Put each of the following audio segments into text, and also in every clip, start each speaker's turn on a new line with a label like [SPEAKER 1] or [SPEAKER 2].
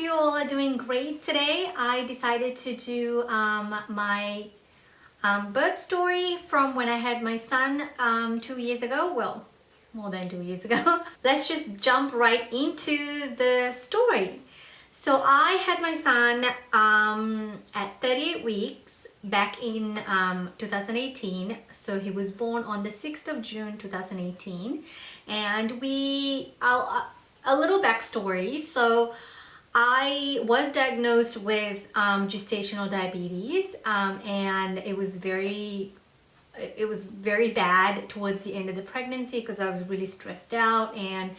[SPEAKER 1] you all are doing great today. I decided to do my birth story from when I had my son 2 years ago. Well, more than 2 years ago. Let's just jump right into the story. So I had my son at 38 weeks back in 2018. So he was born on the 6th of June 2018, and a little backstory. So I was diagnosed with gestational diabetes, and it was very bad towards the end of the pregnancy because I was really stressed out, and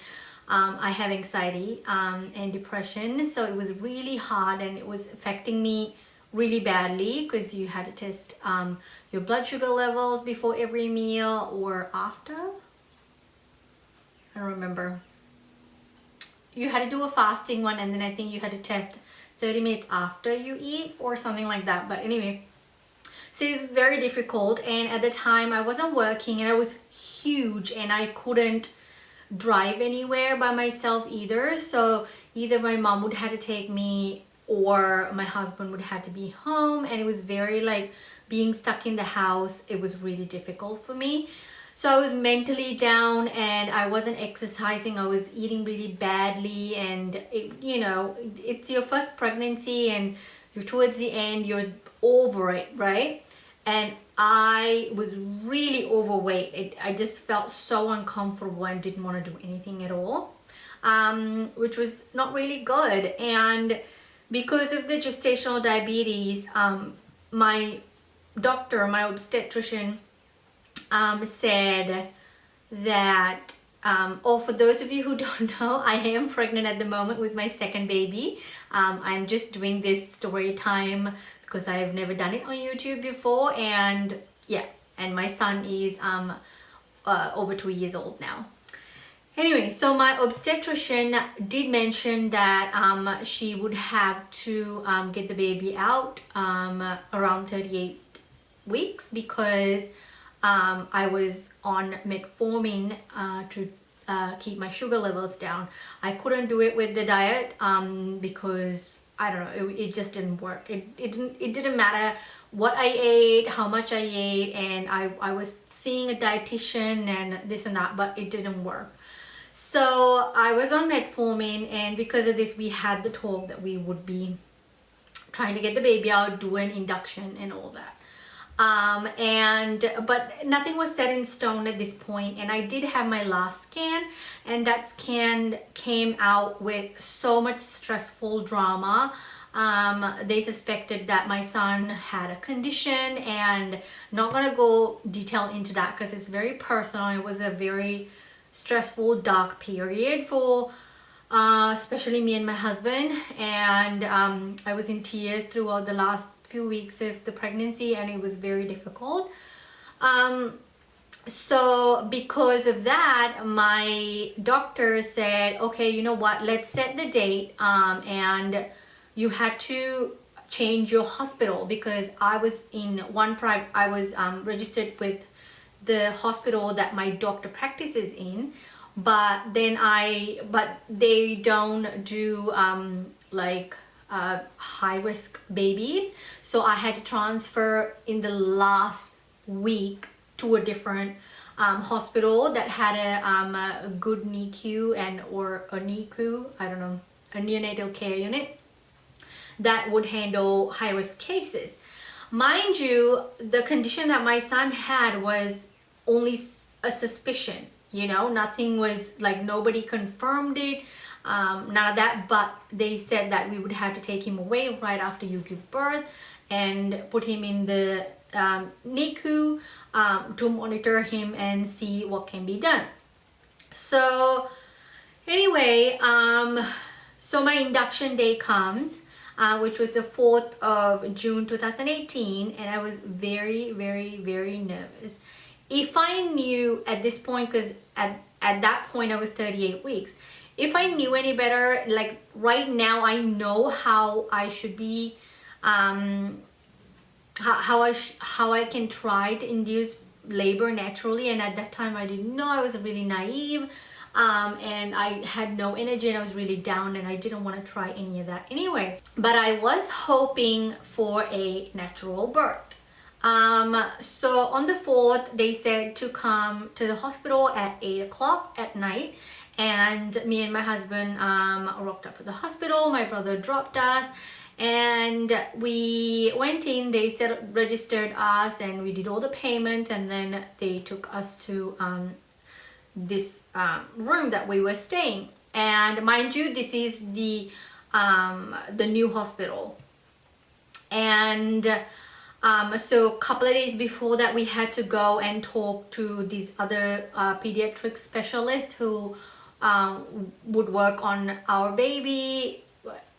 [SPEAKER 1] I have anxiety and depression. So it was really hard, and it was affecting me really badly because you had to test your blood sugar levels before every meal or after. I don't remember. You had to do a fasting one, and then I think you had to test 30 minutes after you eat or something like that. But anyway, so it's very difficult, and at the time I wasn't working, and I was huge, and I couldn't drive anywhere by myself either. So either my mom would have to take me or my husband would have to be home, and it was very like being stuck in the house. It was really difficult for me. So I was mentally down, and I wasn't exercising. I was eating really badly, and it's your first pregnancy, and you're towards the end, you're over it, right? And I was really overweight. I just felt so uncomfortable and didn't want to do anything at all, which was not really good. And because of the gestational diabetes, my doctor, my obstetrician, said that, for those of you who don't know, I am pregnant at the moment with my second baby. I'm just doing this story time because I've never done it on YouTube before, and yeah, and my son is over 2 years old now. Anyway, so my obstetrician did mention that she would have to get the baby out around 38 weeks because I was on metformin to keep my sugar levels down. I couldn't do it with the diet because I don't know, it just didn't work. It didn't matter what I ate, how much I ate, and I was seeing a dietitian and this and that, but it didn't work. So I was on metformin, and because of this, we had the talk that we would be trying to get the baby out, do an induction and all that. But nothing was set in stone at this point, and I did have my last scan, and that scan came out with so much stressful drama. They suspected that my son had a condition, and not gonna go detail into that because it's very personal. It was a very stressful, dark period for especially me and my husband, and I was in tears throughout the last few weeks of the pregnancy, and it was very difficult. So because of that, my doctor said, okay, you know what, let's set the date, and you had to change your hospital because I was in I was registered with the hospital that my doctor practices in, but they don't do high risk babies. So I had to transfer in the last week to a different hospital that had a good NICU or a NICU, I don't know, a neonatal care unit that would handle high risk cases. Mind you, the condition that my son had was only a suspicion, nothing was like, nobody confirmed it. None of that, but they said that we would have to take him away right after you give birth and put him in the NICU to monitor him and see what can be done. So anyway, so my induction day comes, which was the 4th of June 2018, and I was very, very, very nervous. If I knew at this point, because at that point I was 38 weeks, if I knew any better, like right now I know how I should be, how I can try to induce labor naturally, and at that time I didn't know. I was really naive. and I had no energy and I was really down and I didn't want to try any of that anyway. But I was hoping for a natural birth. So on the 4th, they said to come to the hospital at 8 o'clock at night, and me and my husband rocked up to the hospital. My brother dropped us and we went in. They said registered us and we did all the payments, and then they took us to this room that we were staying. And mind you, this is the new hospital. And so a couple of days before that, we had to go and talk to these other pediatric specialists who would work on our baby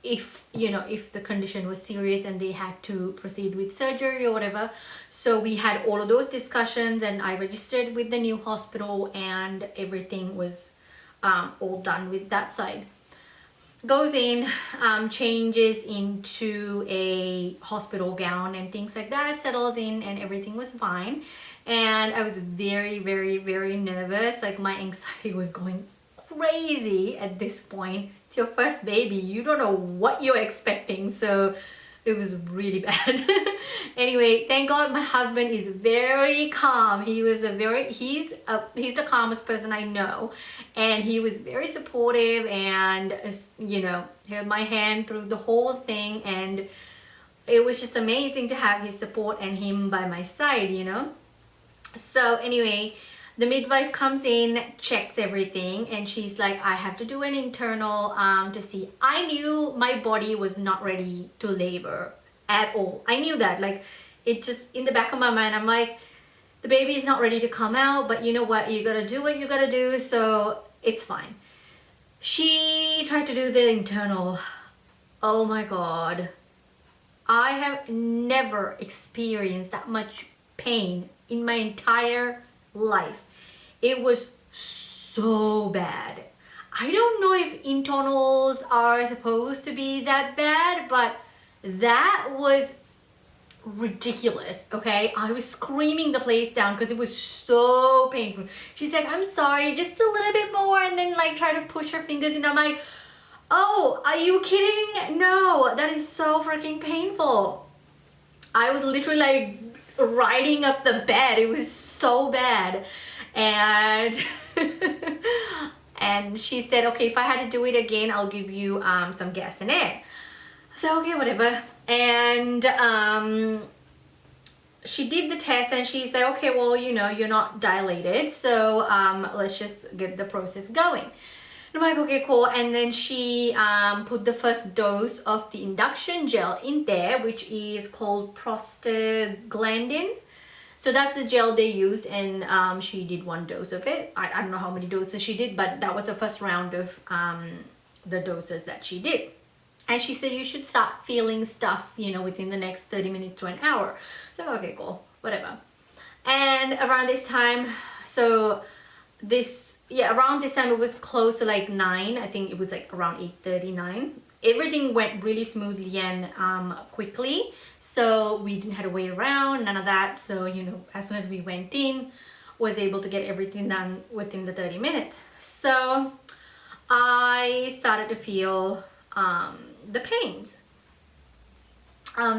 [SPEAKER 1] if, you know, if the condition was serious and they had to proceed with surgery or whatever. So we had all of those discussions, and I registered with the new hospital and everything was all done with that side. Goes in, changes into a hospital gown and things like that, settles in, and everything was fine. And I was very, very, very nervous. Like, my anxiety was going crazy at this point. It's your first baby, you don't know what you're expecting, so it was really bad. Anyway, thank God my husband is very calm. He was he's the calmest person I know, and he was very supportive and, you know, held my hand through the whole thing, and it was just amazing to have his support and him by my side, you know. So anyway, the midwife comes in, checks everything, and she's like, I have to do an internal to see. I knew my body was not ready to labor at all. I knew that. Like, it just, in the back of my mind, I'm like, the baby is not ready to come out, but you know what? You gotta do what you gotta do, so it's fine. She tried to do the internal. Oh my God. I have never experienced that much pain in my entire life. It was so bad. I don't know if internals are supposed to be that bad, but that was ridiculous. Okay, I was screaming the place down because it was so painful. She's like, I'm sorry, just a little bit more, and then like try to push her fingers in. I'm like, oh, are you kidding? No, that is so freaking painful. I was literally like riding up the bed. It was so bad. And and she said, okay, if I had to do it again, I'll give you some gas and air. So okay, whatever. And she did the test, and she said, okay, well, you know, you're not dilated, so let's just get the process going. And I'm like, okay, cool. And then she put the first dose of the induction gel in there, which is called prostaglandin. So that's the gel they use, and she did 1 dose of it. I don't know how many doses she did, but that was the first round of the doses that she did. And she said you should start feeling stuff, you know, within the next 30 minutes to an hour. So okay, cool, whatever. And around this time, around this time it was close to like 9. I think it was like around 8:39. Everything went really smoothly and quickly, so we didn't have to wait around, none of that. So, you know, as soon as we went in, was able to get everything done within the 30 minutes. So I started to feel the pains.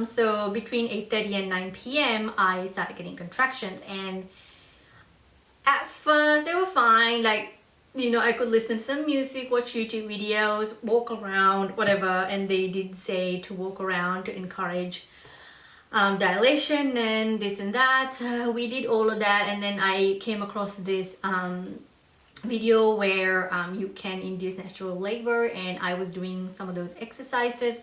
[SPEAKER 1] So between 8:30 and 9 p.m. I started getting contractions, and at first they were fine. Like, you know, I could listen to some music, watch YouTube videos, walk around, whatever. And they did say to walk around to encourage dilation and this and that. We did all of that, and then I came across this video where you can induce natural labor, and I was doing some of those exercises.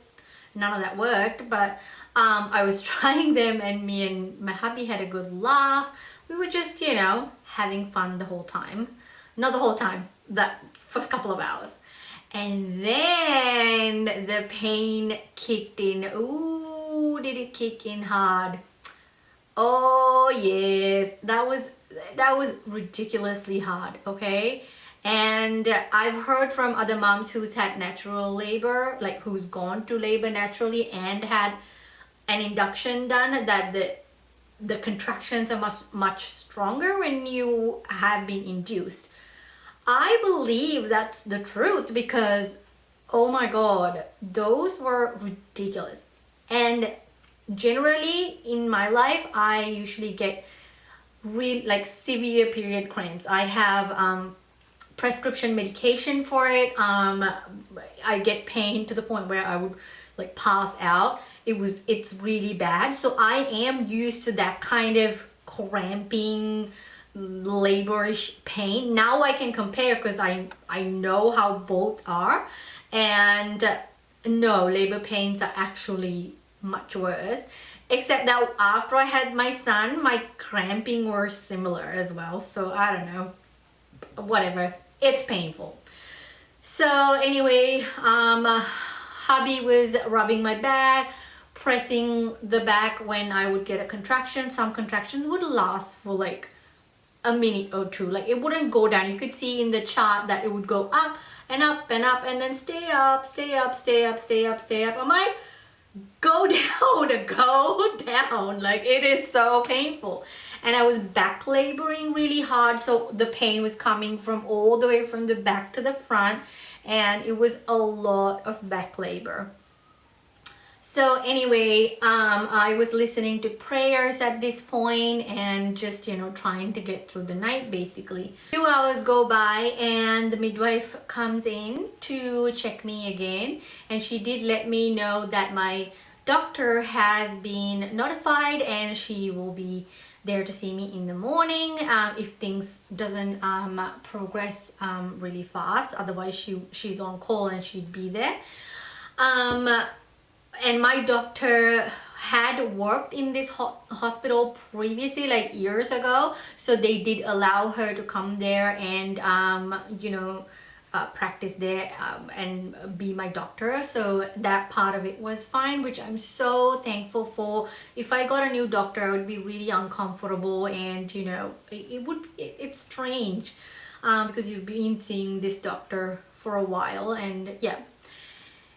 [SPEAKER 1] None of that worked, but I was trying them, and me and my hubby had a good laugh. We were just, you know, having fun the whole time. Not the whole time, that first couple of hours. And then the pain kicked in. Ooh, did it kick in hard? Oh yes, that was ridiculously hard, okay? And I've heard from other moms who's had natural labor, like who's gone to labor naturally and had an induction done, that the contractions are much stronger when you have been induced. I believe that's the truth because, oh my God, those were ridiculous. And generally in my life, I usually get really like severe period cramps. I have prescription medication for it. I get pain to the point where I would like pass out. It's really bad. So I am used to that kind of cramping, laborish pain. Now I can compare because I know how both are. And no, labor pains are actually much worse. Except that after I had my son, my cramping were similar as well. So I don't know, whatever, it's painful. So anyway, hubby was rubbing my back, pressing the back when I would get a contraction. Some contractions would last for like a minute or two. Like it wouldn't go down. You could see in the chart that it would go up and up and up and then stay up, stay up, stay up, stay up, stay up. I'm like, go down, go down. Like it is so painful. And I was back laboring really hard, so the pain was coming from all the way from the back to the front, and it was a lot of back labor. So anyway, I was listening to prayers at this point and just, you know, trying to get through the night basically. 2 hours go by and the midwife comes in to check me again, and she did let me know that my doctor has been notified and she will be there to see me in the morning if things doesn't progress really fast. Otherwise she's on call and she'd be there. And my doctor had worked in this hospital previously, like years ago, so they did allow her to come there and you know, practice there and be my doctor. So that part of it was fine, which I'm so thankful for. If I got a new doctor, I would be really uncomfortable, and you know, it's strange because you've been seeing this doctor for a while. And yeah,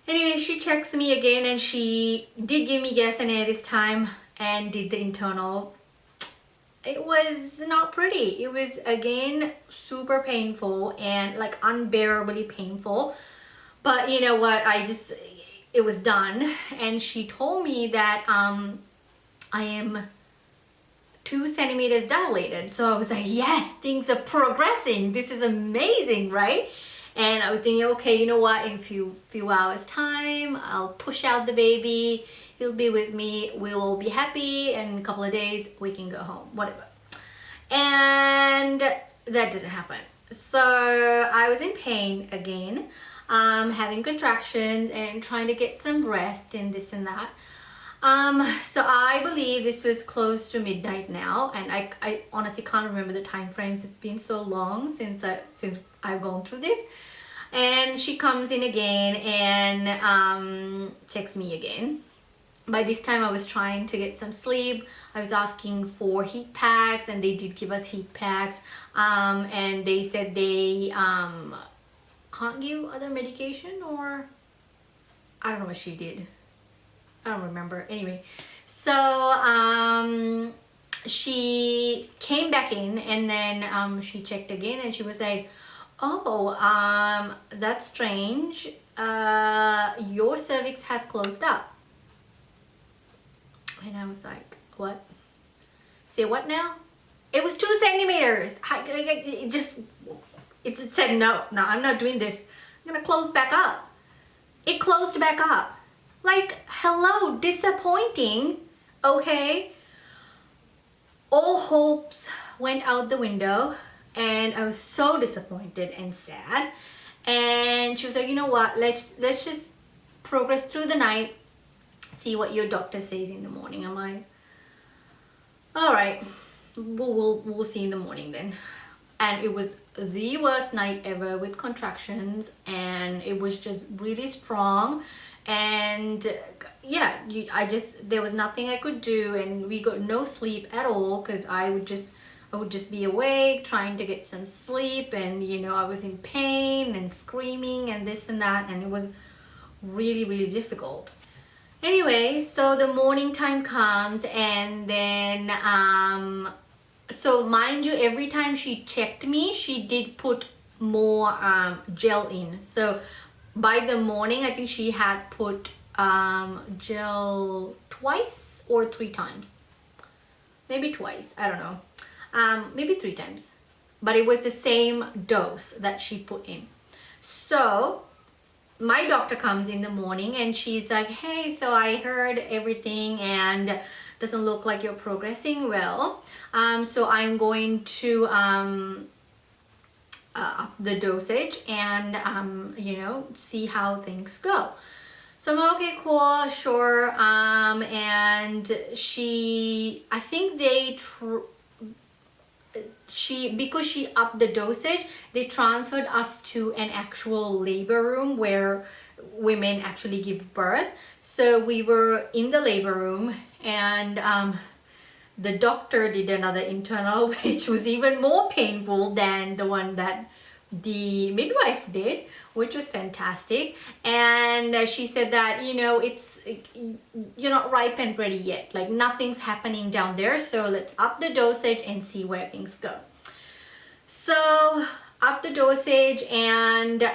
[SPEAKER 1] anyway, she checks me again and she did give me gas and air this time and did the internal. It was not pretty. It was again super painful and like unbearably painful. But you know what, it was done, and she told me that I am 2 centimeters dilated. So I was like, yes, things are progressing. This is amazing, right? And I was thinking, okay, you know what, in a few hours time, I'll push out the baby. He'll be with me. We'll all be happy. And in a couple of days, we can go home, whatever. And that didn't happen. So I was in pain again, having contractions and trying to get some rest and this and that. So I believe this was close to midnight now, and I honestly can't remember the time frames. It's been so long since I've gone through this. And she comes in again and checks me again. By this time I was trying to get some sleep. I was asking for heat packs, and they did give us heat packs, and they said they can't give other medication, or I don't know what she did. I don't remember. Anyway, so she came back in, and then she checked again, and she was like, oh, that's strange. Your cervix has closed up. And I was like, what? Say what now? It was 2 centimeters. It said no, I'm not doing this. I'm gonna close back up. It closed back up. Like, hello, disappointing, okay? All hopes went out the window, and I was so disappointed and sad. And she was like, you know what, let's just progress through the night, see what your doctor says in the morning. I'm like, all right, we'll see in the morning then. And it was the worst night ever with contractions, and it was just really strong. And yeah, there was nothing I could do, and we got no sleep at all, because I would just be awake trying to get some sleep, and you know, I was in pain and screaming and this and that, and it was really, really difficult. Anyway, so the morning time comes, and then so mind you, every time she checked me, she did put more gel in. So by the morning, I think she had put gel twice or 3 times, maybe twice, I don't know, maybe 3 times, but it was the same dose that she put in. So my doctor comes in the morning and she's like, hey, so I heard everything and doesn't look like you're progressing well, so I'm going to up the dosage and you know, see how things go. So I'm like, okay, cool, sure. And I think because she upped the dosage, they transferred us to an actual labor room where women actually give birth. So we were in the labor room, and the doctor did another internal, which was even more painful than the one that the midwife did, which was fantastic. And she said that, you know, you're not ripe and ready yet, like nothing's happening down there, so let's up the dosage and see where things go. So up the dosage, and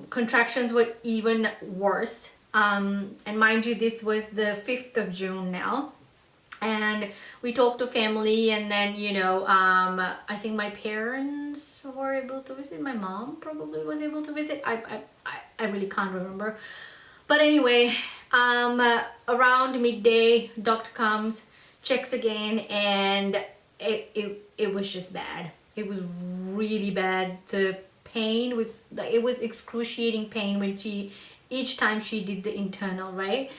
[SPEAKER 1] contractions were even worse. And mind you, this was the 5th of June now. And we talked to family, and then, you know, I think my parents were able to visit. My mom probably was able to visit. I really can't remember. But anyway, around midday, doctor comes, checks again, and it was just bad. It was really bad. The pain was, it was excruciating pain when each time she did the internal, right?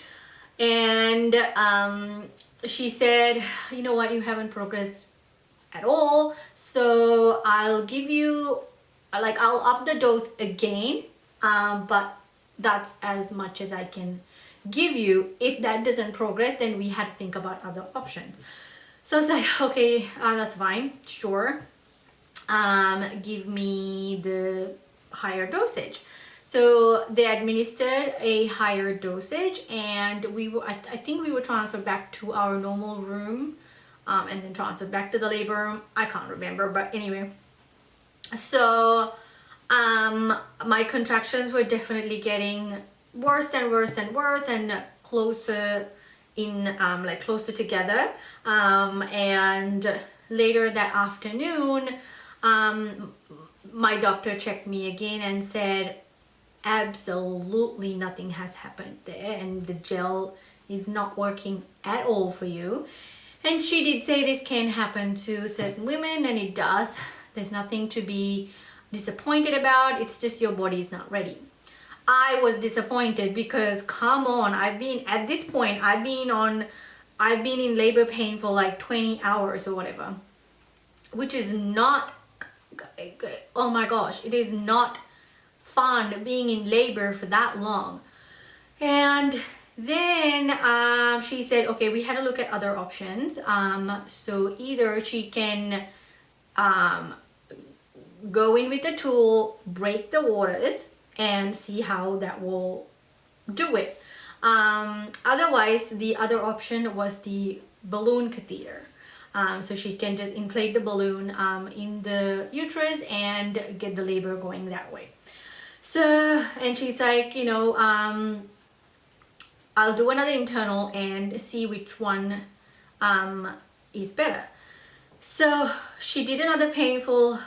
[SPEAKER 1] And she said, you know what, you haven't progressed at all, so I'll give you, like, I'll up the dose again, but that's as much as I can give you. If that doesn't progress, then we had to think about other options. So I was like, okay, that's fine, sure. Give me the higher dosage. So they administered a higher dosage, and I think we were transferred back to our normal room, and then transferred back to the labor room. I can't remember, but anyway. So my contractions were definitely getting worse and worse and worse, and closer closer together. And later that afternoon, my doctor checked me again and said, absolutely nothing has happened there, and the gel is not working at all for you. And she did say this can happen to certain women, and it does. There's nothing to be disappointed about. It's just your body is not ready. I was disappointed because, come on, I've been in labor pain for like 20 hours or whatever, which is not, oh my gosh, it is not fun being in labor for that long. And then she said, okay, we had to look at other options. So either she can go in with the tool, break the waters, and see how that will do it. Otherwise, the other option was the balloon catheter. So she can just inflate the balloon in the uterus and get the labor going that way. So, and she's like, you know, I'll do another internal and see which one is better. So she did another painful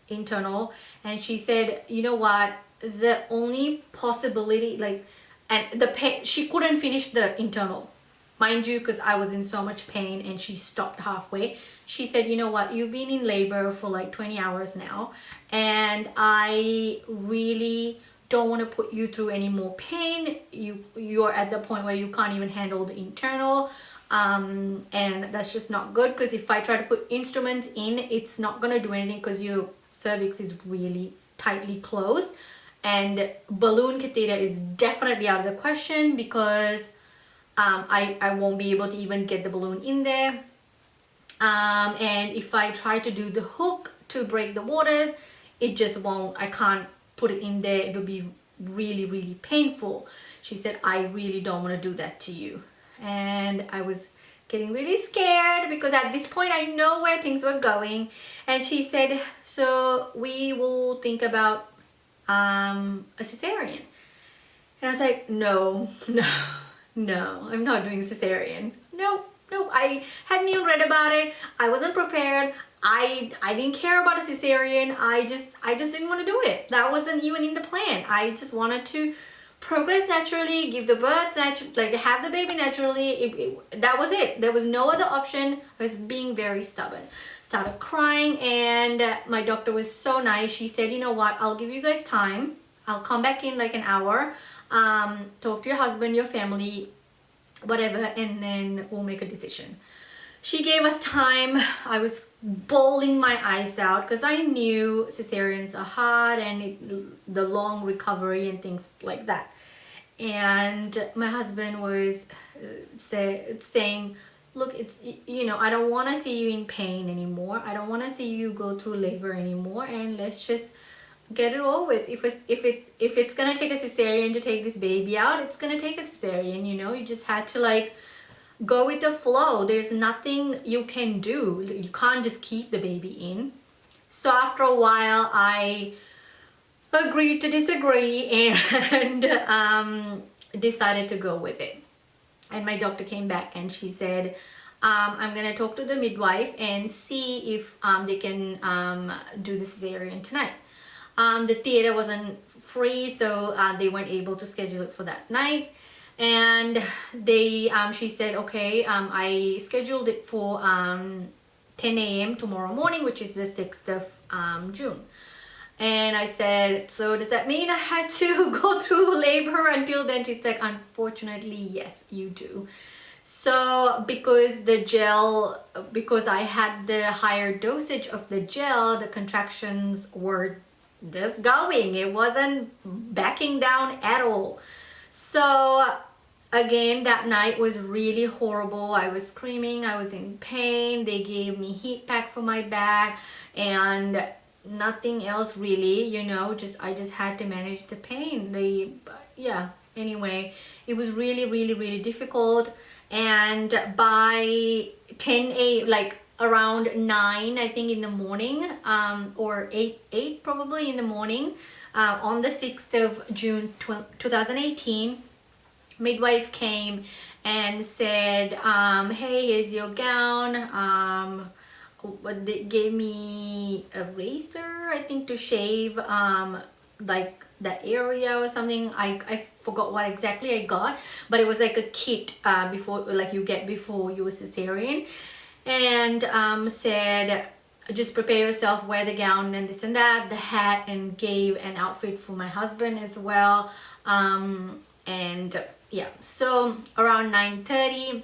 [SPEAKER 1] internal, and she said, you know what, the only possibility, like, and the pain, she couldn't finish the internal, mind you, because I was in so much pain, and she stopped halfway. She said, you know what, you've been in labor for like 20 hours now, and I really don't want to put you through any more pain. You're at the point where you can't even handle the internal, and that's just not good, because if I try to put instruments in, it's not going to do anything because your cervix is really tightly closed, and balloon catheter is definitely out of the question, because I won't be able to even get the balloon in there. And if I try to do the hook to break the waters, it just won't, I can't put it in there. It'll be really, really painful. She said, I really don't want to do that to you. And I was getting really scared because at this point I know where things were going. And she said, so we will think about a cesarean. And I was like, no, I'm not doing a cesarean. No, I hadn't even read about it. I wasn't prepared. I didn't care about a cesarean. I just didn't want to do it. That wasn't even in the plan. I just wanted to progress naturally, give the birth naturally, like have the baby naturally. That was it. There was no other option. I was being very stubborn. Started crying, and my doctor was so nice. She said, you know what, I'll give you guys time. I'll come back in like an hour, talk to your husband, your family, whatever, and then we'll make a decision. She gave us time. I was bawling my eyes out because I knew cesareans are hard and the long recovery and things like that. And my husband was saying, look, it's, you know, I don't want to see you in pain anymore. I don't want to see you go through labor anymore, and let's just get it over with. If it's gonna take a cesarean to take this baby out, it's gonna take a cesarean. You know, you just had to like go with the flow. There's nothing you can do. You can't just keep the baby in. So after a while, I agreed to disagree and decided to go with it. And my doctor came back and she said, I'm gonna talk to the midwife and see if they can do the cesarean tonight. The theater wasn't free, so they weren't able to schedule it for that night. And she said, okay, I scheduled it for 10 a.m. tomorrow morning, which is the 6th of June. And I said, so does that mean I had to go through labor until then? She said, unfortunately, yes, you do. So because I had the higher dosage of the gel, the contractions were just going. It wasn't backing down at all. So again, that night was really horrible. I was screaming, I was in pain. They gave me heat pack for my back and nothing else really, you know, I just had to manage the pain. Anyway, it was really difficult. And by 10 a like around 9, I think, in the morning, or 8 probably in the morning, on the 6th of June 2018, midwife came and said, hey, here's your gown. They gave me a razor, I think, to shave like that area or something. I forgot what exactly I got, but it was like a kit before, like you get before you were cesarean, and said, just prepare yourself, wear the gown and this and that, the hat, and gave an outfit for my husband as well. And yeah, so around 9:30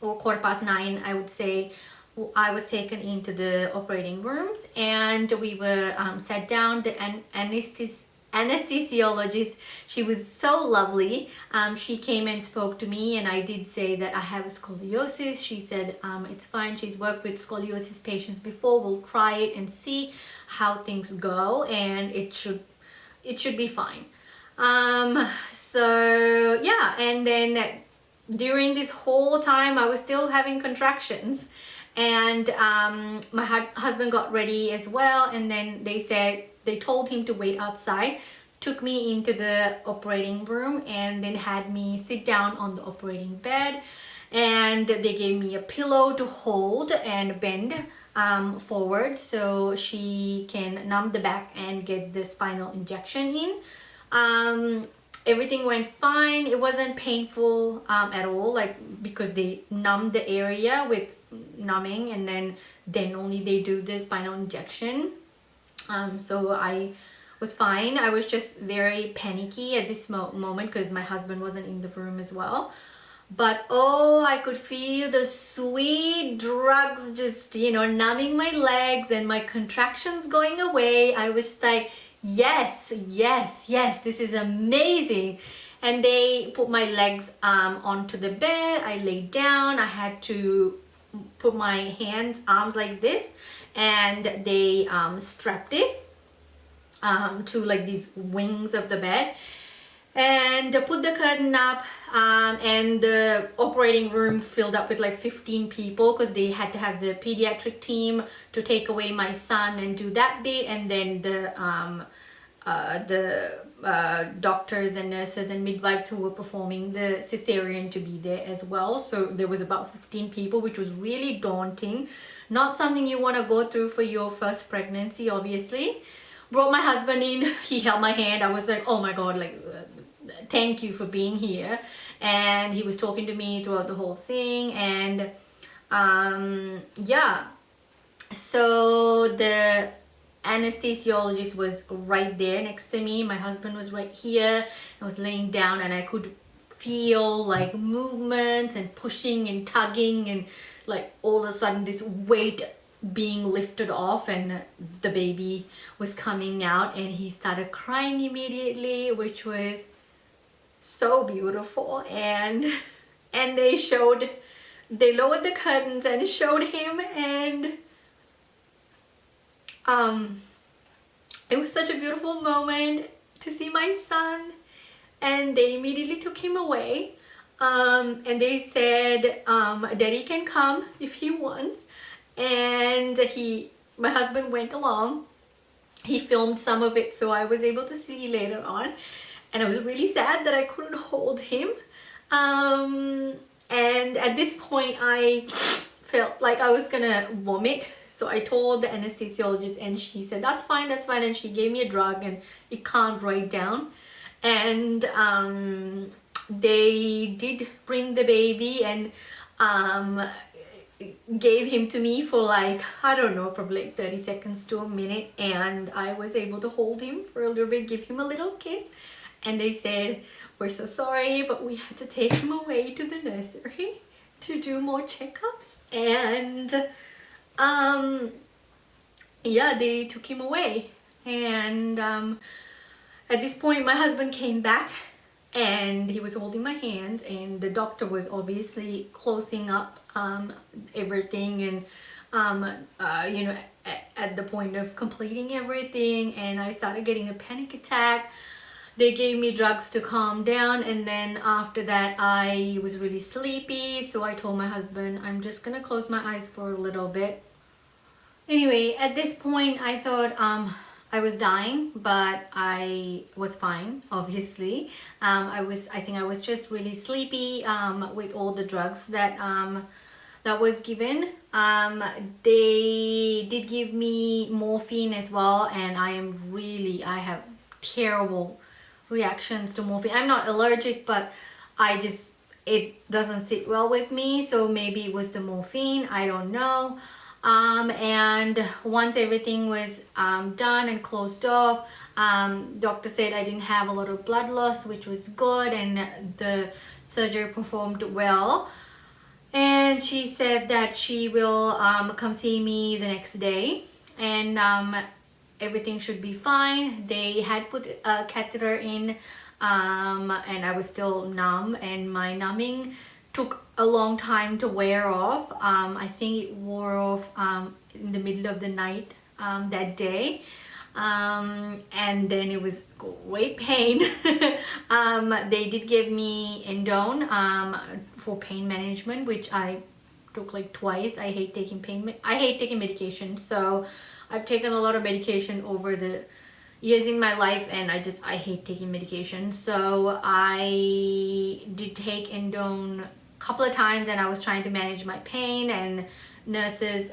[SPEAKER 1] or 9:15, I would say, I was taken into the operating rooms, and we were sat down. The anesthesiologist, she was so lovely. She came and spoke to me, and I did say that I have a scoliosis. She said it's fine. She's worked with scoliosis patients before. We'll try it and see how things go, and it should be fine. So yeah, and then during this whole time I was still having contractions. And my husband got ready as well, and then they told him to wait outside, took me into the operating room, and then had me sit down on the operating bed, and they gave me a pillow to hold and bend forward so she can numb the back and get the spinal injection in. Everything went fine. It wasn't painful at all, like, because they numbed the area with numbing, and then only they do the spinal injection. So I was fine. I was just very panicky at this moment because my husband wasn't in the room as well. But oh, I could feel the sweet drugs just, you know, numbing my legs and my contractions going away. I was like, yes, this is amazing. And they put my legs onto the bed. I laid down. I had to put my arms like this, and they strapped it to like these wings of the bed. and put the curtain up, and the operating room filled up with like 15 people because they had to have the pediatric team to take away my son and do that bit, and then the doctors and nurses and midwives who were performing the cesarean to be there as well. So there was about 15 people, which was really daunting. Not something you want to go through for your first pregnancy, obviously. Brought my husband in, he held my hand. I was like, oh my god, like thank you for being here. And he was talking to me throughout the whole thing. And yeah, so the anesthesiologist was right there next to me. My husband was right here. I was laying down and I could feel like movements and pushing and tugging, and like all of a sudden this weight being lifted off, and the baby was coming out, and he started crying immediately, which was so beautiful. And they lowered the curtains and showed him, and it was such a beautiful moment to see my son. And they immediately took him away, and they said daddy can come if he wants. And my husband went along. He filmed some of it, so I was able to see later on. And I was really sad that I couldn't hold him. And at this point, I felt like I was gonna vomit. So I told the anesthesiologist, and she said, that's fine, that's fine. And she gave me a drug, and it calmed right down. And they did bring the baby, and gave him to me for like, I don't know, probably like 30 seconds to a minute. And I was able to hold him for a little bit, give him a little kiss. And they said, we're so sorry, but we had to take him away to the nursery to do more checkups. And yeah, they took him away. And at this point, my husband came back, and he was holding my hands, and the doctor was obviously closing up everything, and you know, at the point of completing everything. And I started getting a panic attack. They gave me drugs to calm down, and then after that I was really sleepy. So I told my husband, I'm just gonna close my eyes for a little bit. Anyway, at this point I thought I was dying, but I was fine, obviously. I think I was just really sleepy with all the drugs that was given. They did give me morphine as well, and I have terrible reactions to morphine. I'm not allergic, but it doesn't sit well with me. So maybe it was the morphine, I don't know. And once everything was done and closed off, doctor said I didn't have a lot of blood loss, which was good, and the surgery performed well. And she said that she will come see me the next day, and everything should be fine. They had put a catheter in, and I was still numb, and my numbing took a long time to wear off. I think it wore off in the middle of the night that day. And then it was great pain. They did give me endone for pain management, which I took like twice. I hate taking medication, so I've taken a lot of medication over the years in my life, and I hate taking medication. So I did take endone a couple of times, and I was trying to manage my pain, and nurses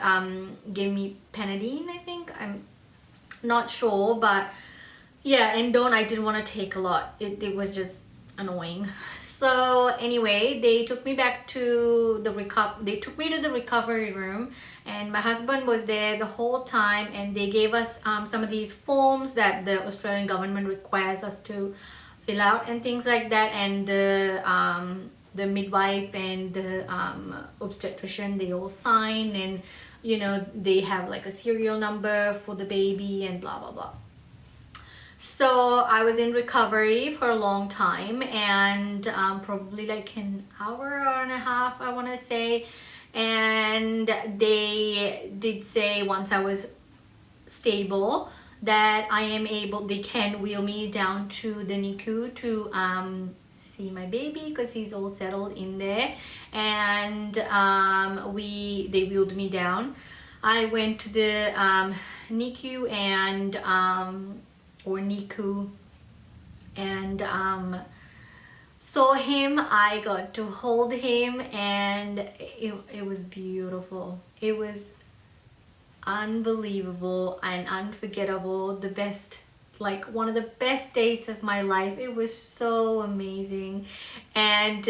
[SPEAKER 1] gave me Panadine, I think. I'm not sure, but yeah, endone I didn't want to take a lot. It was just annoying. So anyway, they took me to the recovery room, and my husband was there the whole time, and they gave us some of these forms that the Australian government requires us to fill out and things like that. And the midwife and the obstetrician, they all sign, and you know, they have like a serial number for the baby and blah blah blah. So I was in recovery for a long time, and probably like an hour and a half, I want to say. And they did say once I was stable, that I am able, they can wheel me down to the NICU to see my baby, because he's all settled in there. And they wheeled me down. I went to the NICU and or NICU, and saw him. I got to hold him, and it was beautiful. It was unbelievable and unforgettable. The best, like one of the best days of my life. It was so amazing. And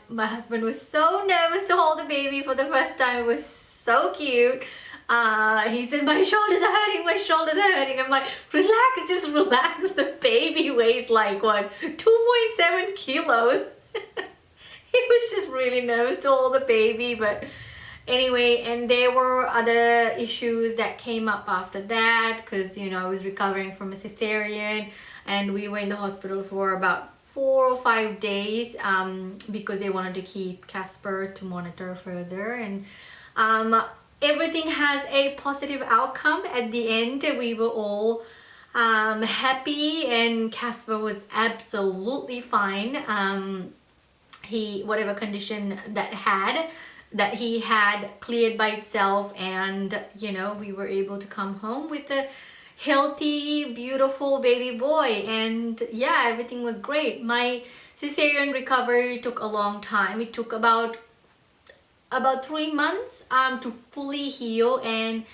[SPEAKER 1] my husband was so nervous to hold the baby for the first time. It was so cute. He said, my shoulders are hurting, my shoulders are hurting. I'm like, relax, just relax. The baby weighs like what, 2.7 kilos. He was just really nervous to hold the baby. But anyway, and there were other issues that came up after that, because you know, I was recovering from a cesarean, and we were in the hospital for about 4 or 5 days because they wanted to keep Casper to monitor further. And everything has a positive outcome at the end. We were all happy, and Casper was absolutely fine. Whatever condition that he had cleared by itself, and you know, we were able to come home with a healthy, beautiful baby boy. And yeah, everything was great. My cesarean recovery took a long time. It took about 3 months to fully heal, and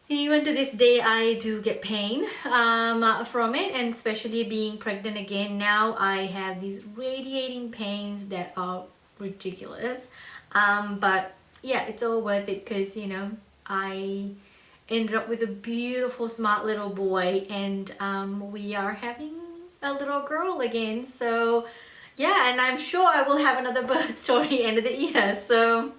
[SPEAKER 1] even to this day I do get pain from it, and especially being pregnant again now, I have these radiating pains that are ridiculous. But yeah, it's all worth it, because you know, I ended up with a beautiful, smart little boy, and we are having a little girl again. So yeah, and I'm sure I will have another birth story end of the year. So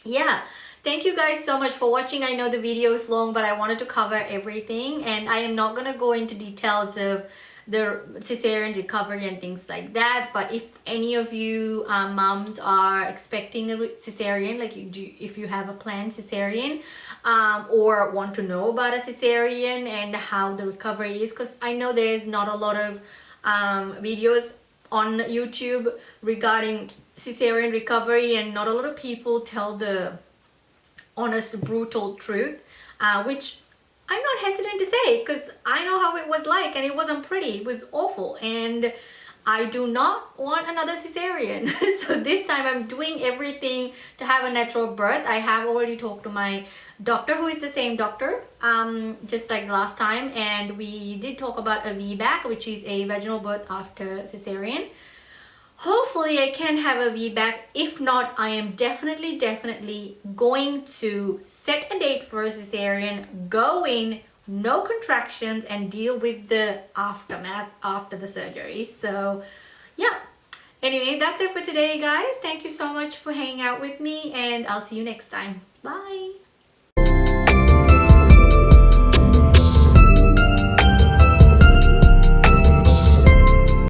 [SPEAKER 1] yeah, thank you guys so much for watching. I know the video is long, but I wanted to cover everything, and I am not going to go into details of the cesarean recovery and things like that. But if any of you moms are expecting a cesarean, like if you have a planned cesarean, or want to know about a cesarean and how the recovery is, because I know there's not a lot of videos on YouTube regarding cesarean recovery, and not a lot of people tell the honest, brutal truth, which I'm not hesitant to say, because I know how it was like, and it wasn't pretty. It was awful, and I do not want another cesarean. So this time I'm doing everything to have a natural birth. I have already talked to my doctor, who is the same doctor just like last time, and we did talk about a VBAC, which is a vaginal birth after cesarean. Hopefully I can have a VBAC. If not, I am definitely going to set a date for a cesarean, go in, no contractions, and deal with the aftermath after the surgery. So yeah, anyway, that's it for today, guys. Thank you so much for hanging out with me, and I'll see you next time. Bye.